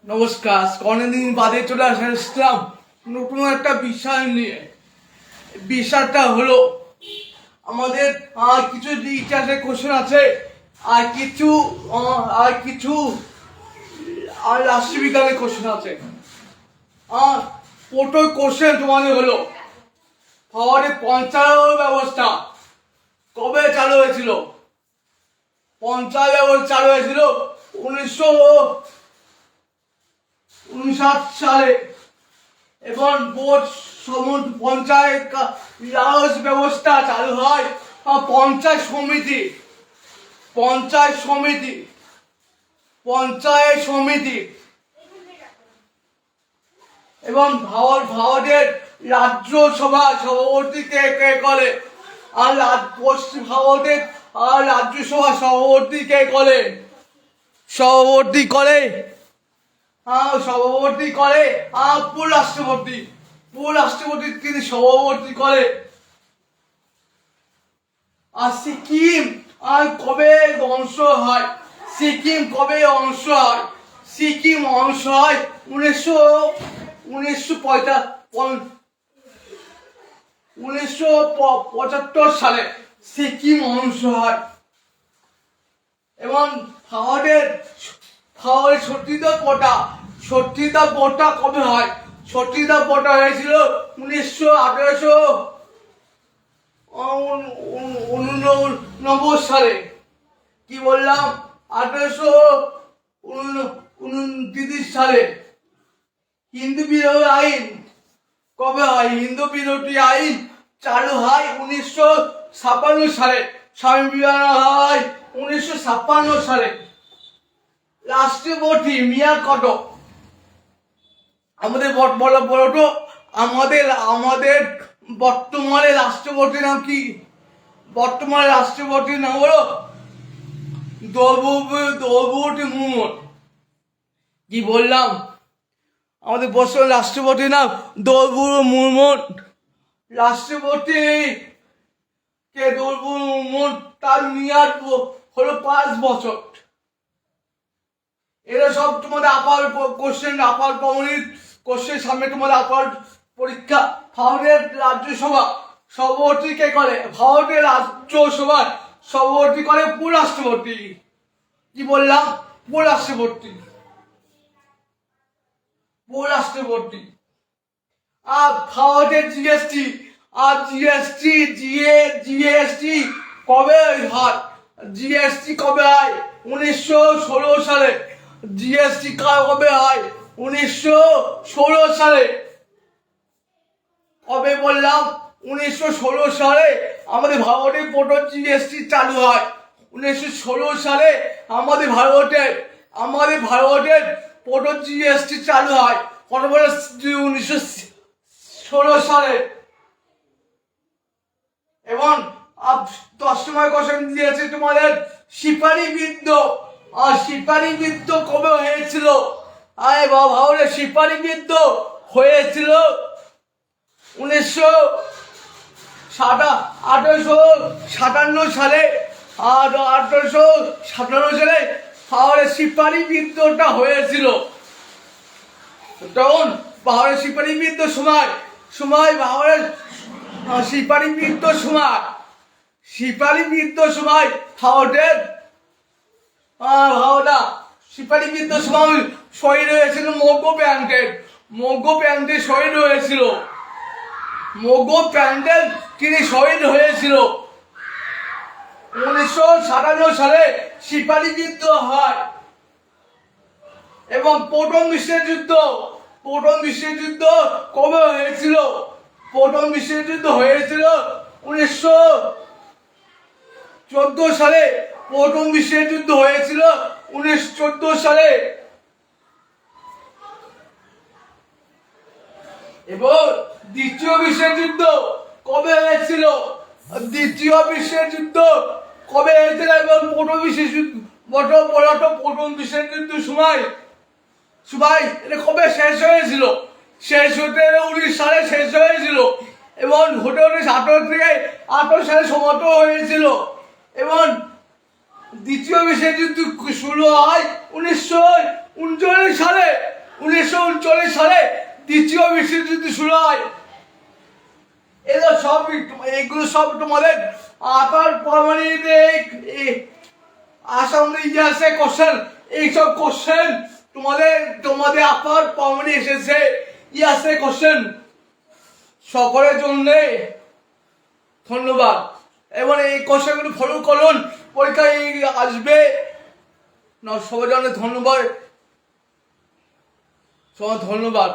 নমস্কার, অনেকদিন বাদে চলে আসলাম নতুন একটা বিষয় নিয়ে। বিষয়টা হলো আমাদের কিছু ইতিহাসের কোশ্চেন আছে, আর কিছু রাষ্ট্রবিজ্ঞানের কোশ্চেন আছে। প্রথম কোশ্চেন তোমাদের হলো, ভারতের পঞ্চায়েত ব্যবস্থা কবে চালু হয়েছিল? পঞ্চায়েত ব্যবস্থা চালু হয়েছিল 1959 সালে, এবং বোর্ড পঞ্চায়েত রাজ ব্যবস্থা চালু হয় পঞ্চায়েত সমিতি এবং ভারতের রাজ্যসভা সভাপতি কে করে? আর পশ্চিম ভারতের রাজ্যসভা সভাপতি কে করে? সভাপতি করে উপরাষ্ট্রপতি তিনি সভাপতি করে। আর সিকিম কবে অংশ হয়? সিকিম 1975 সালে সিকিম অংশ হয়। এবং ভারতের সত্যিটা কবে হয়? সত্যিটা হয়েছিল 1889 সালে। কি বললাম? 1829 সালে। হিন্দু বিরোধী আইন কবে হয়? হিন্দু বিরোধী আইন চালু হয় 1956 সালে। স্বামী বিবেকানন্দ হয় 1956 সালে। রাষ্ট্রপতি মেয়াদ কত? আমাদের বলতো, আমাদের বর্তমানে রাষ্ট্রপতির নাম কি? বর্তমানে রাষ্ট্রপতির নাম হলো দ্রৌপদী মুর্মু। কি বললাম? আমাদের বর্তমানে রাষ্ট্রপতির নাম দ্রৌপদী মুর্মু। রাষ্ট্রপতি কে দ্রৌপদী মুর্মু, তার মেয়াদ হলো 5 বছর। এরা সব তোমাদের আপার কোশ্চেন সামনে তোমাদের আপার পরীক্ষা। ভারতের রাজ্যসভা সভাপতি কে করে? ভারতের রাজ্যসভা সভাপতি করে উপরাষ্ট্রপতি। কি বললাম? উপরাষ্ট্রপতি। আর ভারতের জিএসটি কবে হয়? জিএসটি কবে হয়? 1916 সালে। জিএসটি কবে হয়? 1916 সালে। কবে বললাম? 1916 সালে আমাদের ভারতের প্রথম জিএসটি চালু হয়। 1916 সালে আমাদের ভারতের প্রথম জিএসটি চালু হয়। কত বলে? 1916 সালে। এবং 10 নম্বর কোশ্চেন দিয়েছে তোমাদের, সিপাহী বিদ্রোহ কবে হয়েছিল? ভারতের সিপাহী বিদ্রোহ হয়েছিল 1857 সালে। আর 1857 সালে ভারতের সিপাহী বিদ্রোহটা হয়েছিল। তখন ভারতের সিপাহী বিদ্রোহ সময় ভারতের সিপাহী বিদ্রোহ শহীদ হয়েছিল তিনি শহীদ হয়েছিল। 1957 সালে সিপাহী বিদ্রোহ হয়। এবং প্রথম বিশ্বযুদ্ধ কবে হয়েছিল? প্রথম বিশ্বযুদ্ধ হয়েছিল 1914 সালে। প্রথম বিশ্বযুদ্ধ হয়েছিল 1914 সালে। এবং দ্বিতীয় বিশ্বযুদ্ধ কবে হয়েছিল? এবং প্রথম বিশ্বযুদ্ধ সময় এটা কবে শেষ হয়েছিল? 1919 সালে শেষ হয়েছিল। এবং 1918 থেকে 18 সালে সমাপ্ত হয়েছিল। এবং দ্বিতীয় বিশ্বযুদ্ধ শুরু হয় 19 1939 সালে দ্বিতীয় বিশ্বযুদ্ধ শুরু হয়। এগুলো সব তোমাদের আপার পারমাণবিক আসামের ইতিহাসে কোশ্চেন। এইসব কোশ্চেন তোমাদের আপার পারমাণবিক এসেছে ইতিহাসে কোশ্চেন। সকলের জন্য ধন্যবাদ। এবং এই কোশ্চেনগুলো ফলো করুন, পরীক্ষায় আসবে না। সবার জন্য ধন্যবাদ, সবার ধন্যবাদ।